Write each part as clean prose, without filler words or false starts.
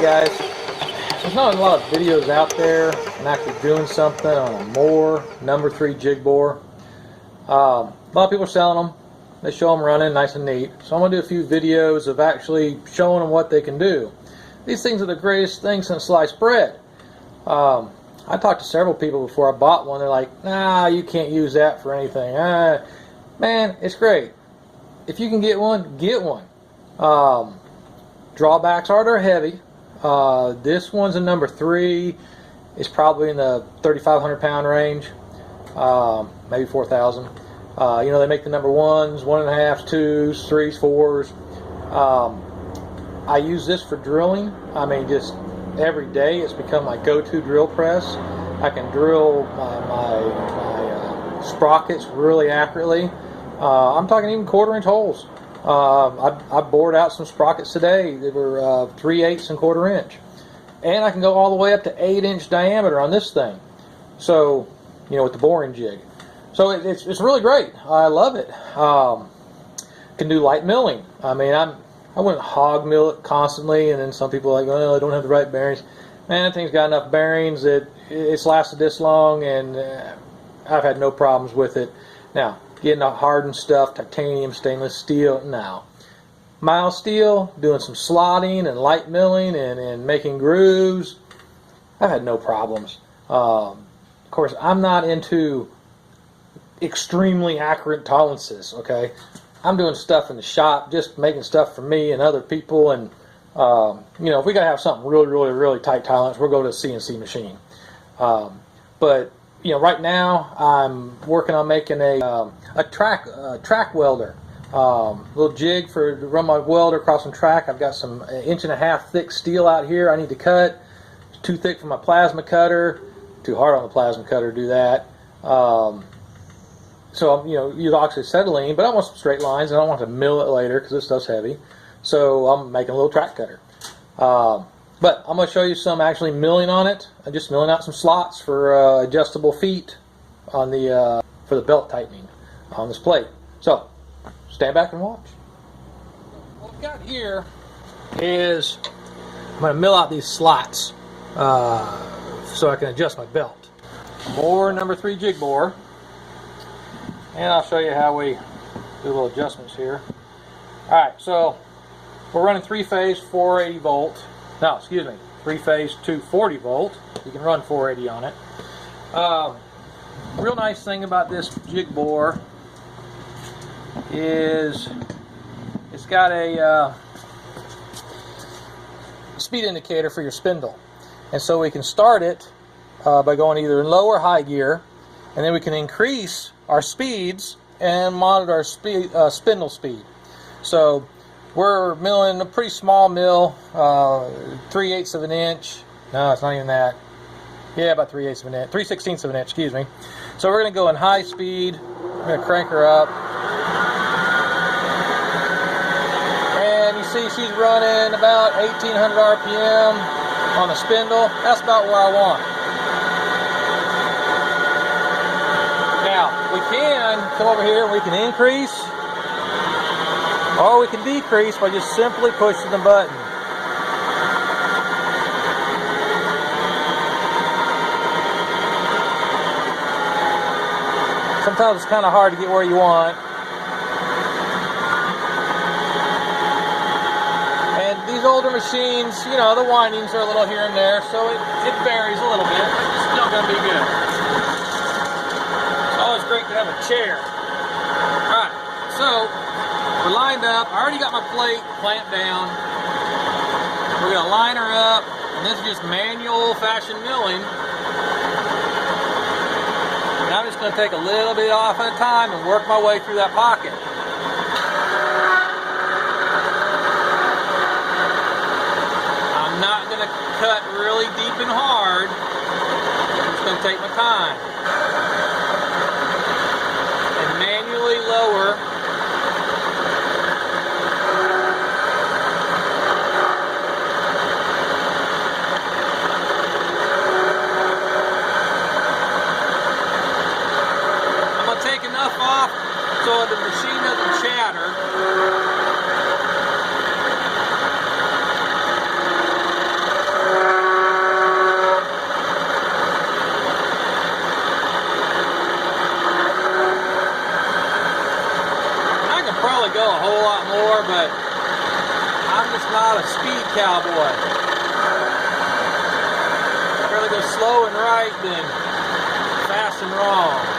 guys, there's not a lot of videos out there on actually doing something on a Moore number 3 jig bore. A lot of people are selling them. They show them running nice and neat. So I'm going to do a few videos of actually showing them what they can do. These things are the greatest thing since sliced bread. I talked to several people before I bought one. They're like, nah, you can't use that for anything. Man, it's great. If you can get one, get one. Drawbacks are they're heavy. This one's a number 3. It's probably in the 3,500 pound range, maybe 4,000. You know, they make the number 1s, 1.5s, 2s, 3s, 4s. I use this for drilling. I mean, just every day. It's become my go-to drill press. I can drill my sprockets really accurately. I'm talking even 1/4-inch holes. I bored out some sprockets today. They were 3/8 and 1/4-inch. And I can go all the way up to 8-inch diameter on this thing. So, you know, with the boring jig. So it's really great. I love it. Can do light milling. I mean, I wouldn't hog mill it constantly, and then some people are like, oh, I don't have the right bearings. Man, that thing's got enough bearings that it's lasted this long, and I've had no problems with it. Now, getting the hardened stuff, titanium, stainless steel, no. Mild steel, doing some slotting and light milling and making grooves, I've had no problems. Of course, I'm not into extremely accurate tolerances, okay? I'm doing stuff in the shop, just making stuff for me and other people, and you know, if we gotta have something really tight tolerance, we'll go to a CNC machine. But you know, right now I'm working on making a track welder, little jig to run my welder across some track. I've got some 1.5 inch thick steel out here I need to cut. It's too thick for my plasma cutter, too hard on the plasma cutter to do that. So I'm, you know, use oxyacetylene, but I want some straight lines, and I don't want to mill it later because this stuff's heavy. So I'm making a little track cutter. But I'm going to show you some actually milling on it. I'm just milling out some slots for adjustable feet on the for the belt tightening on this plate. So stand back and watch. What I've got here is I'm going to mill out these slots so I can adjust my belt. Moore number 3 jig bore. And I'll show you how we do little adjustments here. Alright, so we're running 3-phase 480 volt. No, excuse me, 3-phase 240 volt. You can run 480 on it. Real nice thing about this jig bore is it's got a speed indicator for your spindle. And so we can start it by going either in low or high gear, and then we can increase our speeds and monitor our spindle speed. So we're milling a pretty small mill, 3/8 of an inch. No, it's not even that. Yeah, about 3/8 of an inch, 3/16 of an inch, excuse me. So we're going to go in high speed. We're going to crank her up. And you see she's running about 1,800 RPM on the spindle. That's about where I want it. We can come over here and we can increase, or we can decrease by just simply pushing the button. Sometimes it's kind of hard to get where you want. And these older machines, you know, the windings are a little here and there, so it varies a little bit, but it's still going to be good. It's great to have a chair. Alright, so we're lined up. I already got my plate clamped down. We're going to line her up, and this is just manual old-fashioned milling. And I'm just going to take a little bit off at a time and work my way through that pocket. I'm not going to cut really deep and hard. I'm just going to take my time. Lower. I'm going to take enough off so the machine doesn't chatter. probably go a whole lot more, but I'm just not a speed cowboy. I'd rather go slow and right than fast and wrong.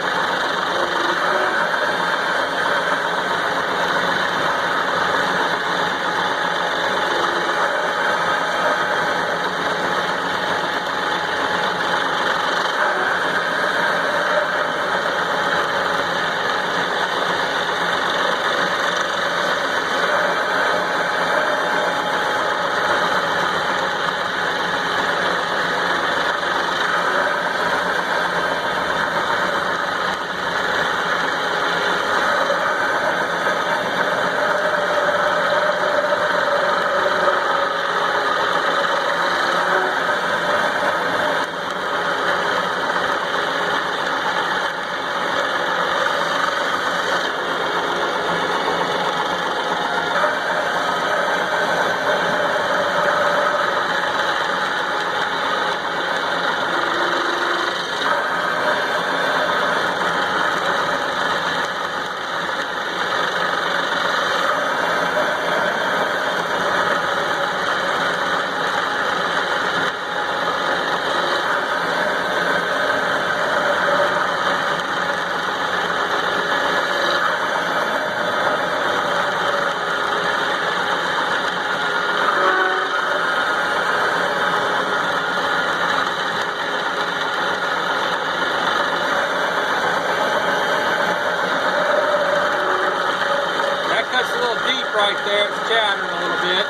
Right there, it's chattering a little bit.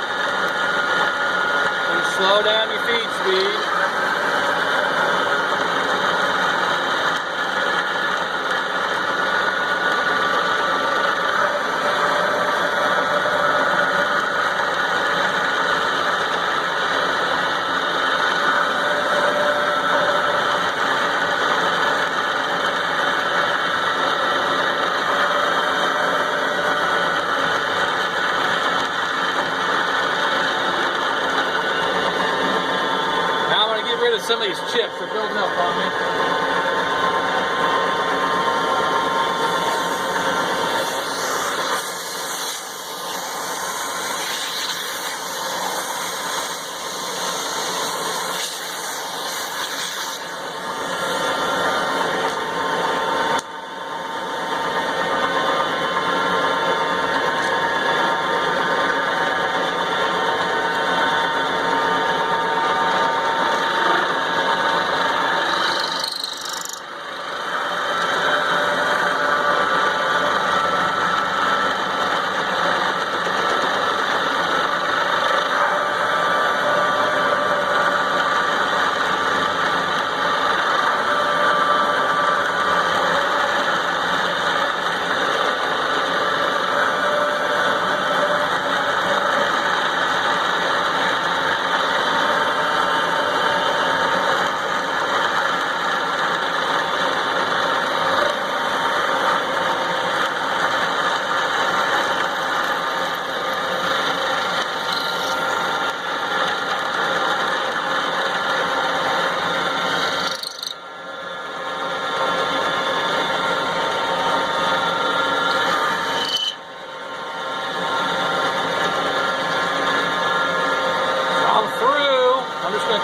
So slow down your feed speed. Some of these chips are building up on me.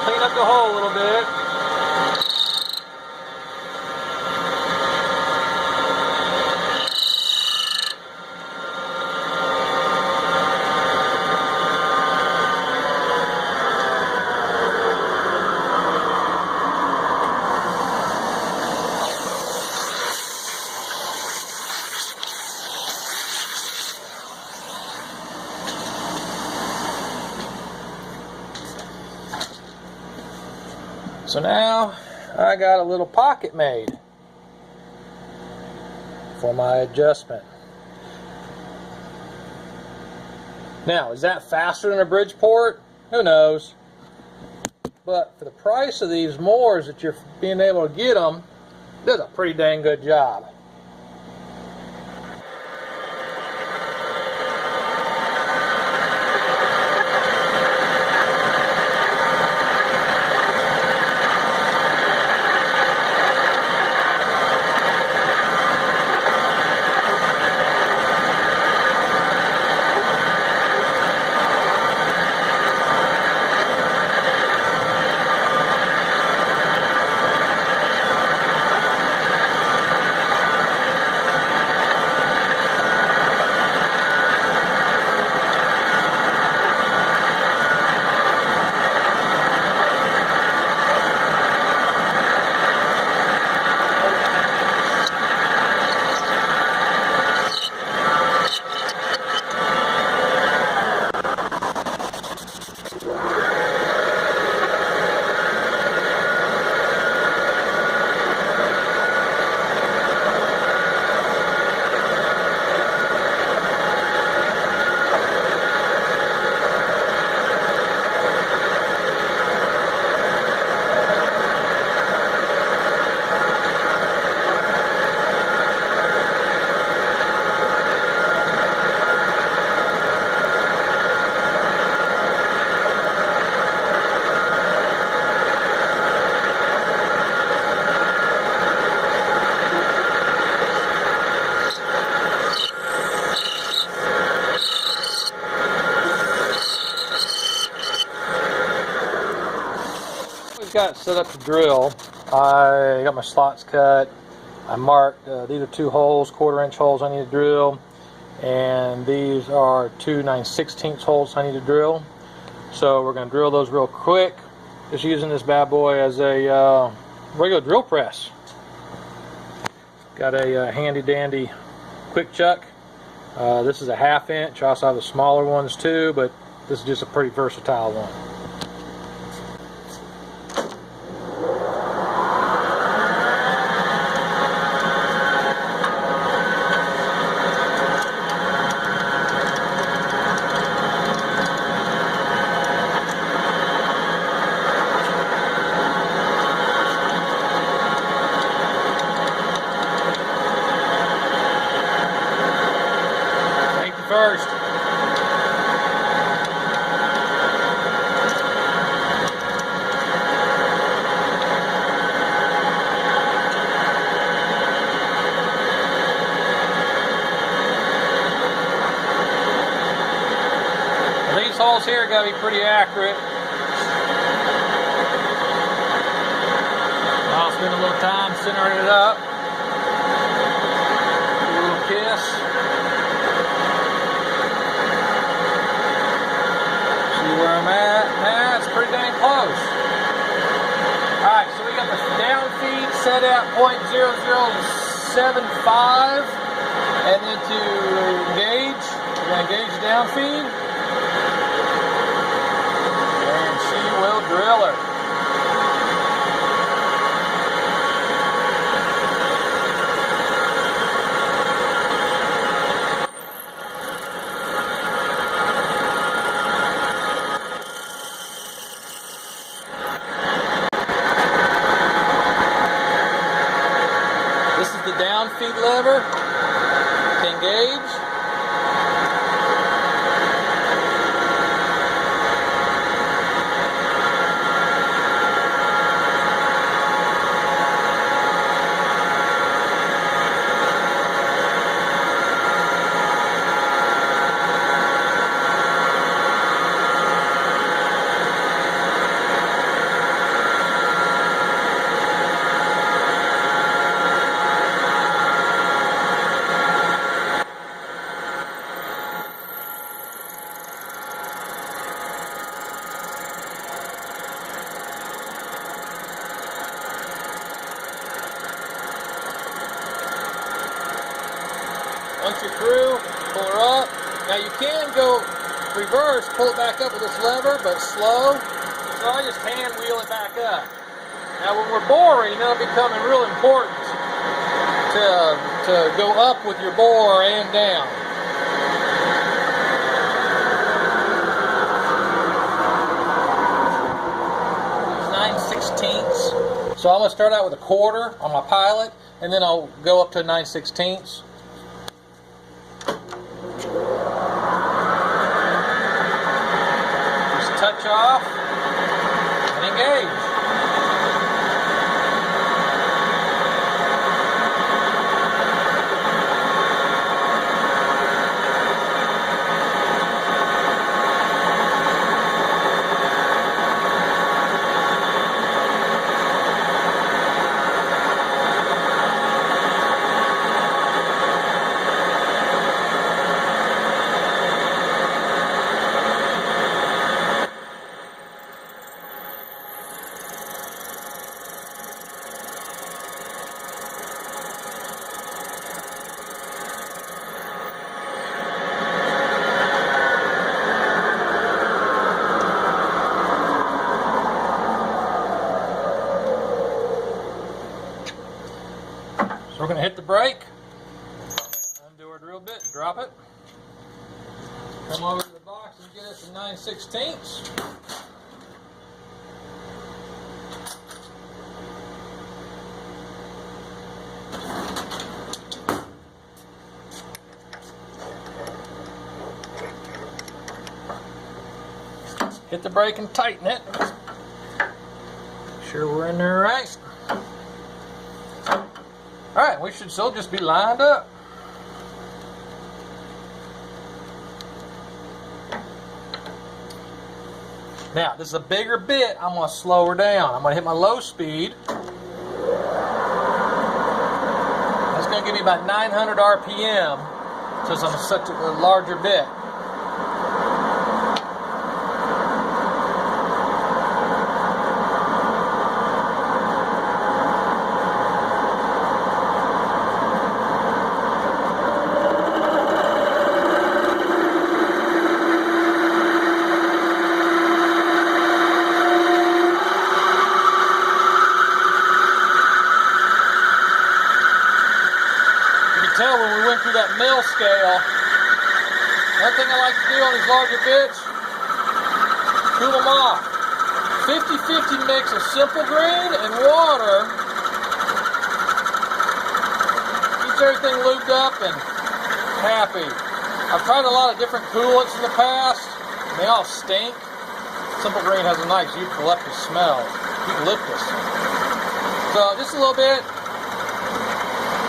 Clean up the hole a little bit. So now I got a little pocket made for my adjustment. Now, is that faster than a Bridgeport? Who knows? But for the price of these mowers that you're being able to get them, does a pretty dang good job. got it set up to drill, I got my slots cut. I marked these are 2 holes, 1/4 inch holes I need to drill, and these are 2 9/16 holes I need to drill. So we're going to drill those real quick, just using this bad boy as a regular drill press. Got a handy dandy quick chuck. This is a 1/2 inch. I also have the smaller ones too, but this is just a pretty versatile one. First. These holes here got to be pretty accurate. I'll spend a little time centering it up. A little kiss. Where I'm at, nah, it's pretty dang close. Alright, so we got the down feed set at 0.0075, and then to engage, we're going to engage the down feed, and she will drill her. The down feed lever to engage. Once you're through, pull her up. Now you can go reverse, pull it back up with this lever, but slow. So I just hand wheel it back up. Now when we're boring, it'll be becoming real important to go up with your bore and down. It's 9/16. So I'm going to start out with a 1/4 on my pilot, and then I'll go up to 9/16. Touch off and engage. We're going to hit the brake, undo our drill bit, drop it, come over to the box and get us a 9/16. Hit the brake and tighten it. Make sure we're in there right. Alright, we should still just be lined up. Now, this is a bigger bit. I'm going to slow her down. I'm going to hit my low speed. That's going to give me about 900 RPM since I'm such a larger bit. Tell when we went through that mill scale, one thing I like to do on these larger bits, cool them off. 50-50 mix of Simple Green and water keeps everything lubed up and happy. I've tried a lot of different coolants in the past, and they all stink. Simple Green has a nice eucalyptus smell. Eucalyptus. So just a little bit.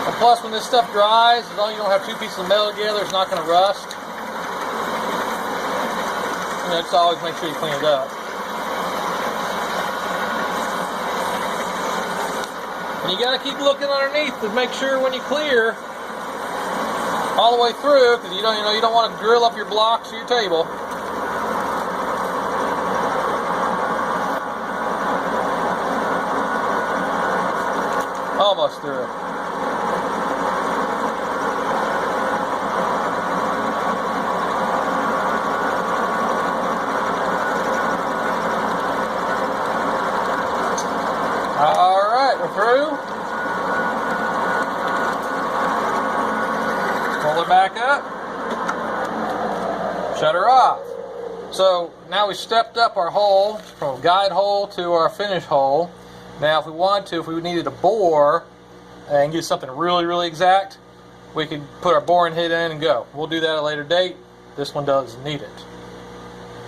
And plus, when this stuff dries, as long as you don't have two pieces of metal together, it's not going to rust. You know, just always make sure you clean it up. And you got to keep looking underneath to make sure when you clear all the way through, because you don't want to drill up your blocks or your table. Almost through. Alright, we're through. Pull it back up. Shut her off. So now we stepped up our hole from guide hole to our finish hole. Now if we wanted to, if we needed a bore and get something really, really exact, we could put our boring head in and go. We'll do that at a later date. This one doesn't need it.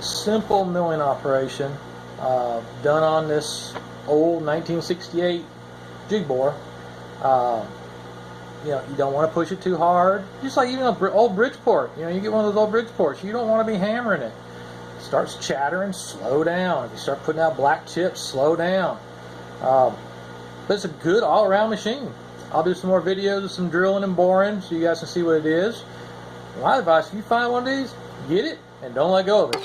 Simple milling operation done on this old 1968 jig bore. You know, you don't want to push it too hard. Just like even an old Bridgeport. You know, you get one of those old Bridgeports, you don't want to be hammering it. It starts chattering, slow down. If you start putting out black chips, slow down. But it's a good all-around machine. I'll do some more videos of some drilling and boring so you guys can see what it is. My advice, if you find one of these, get it and don't let go of it.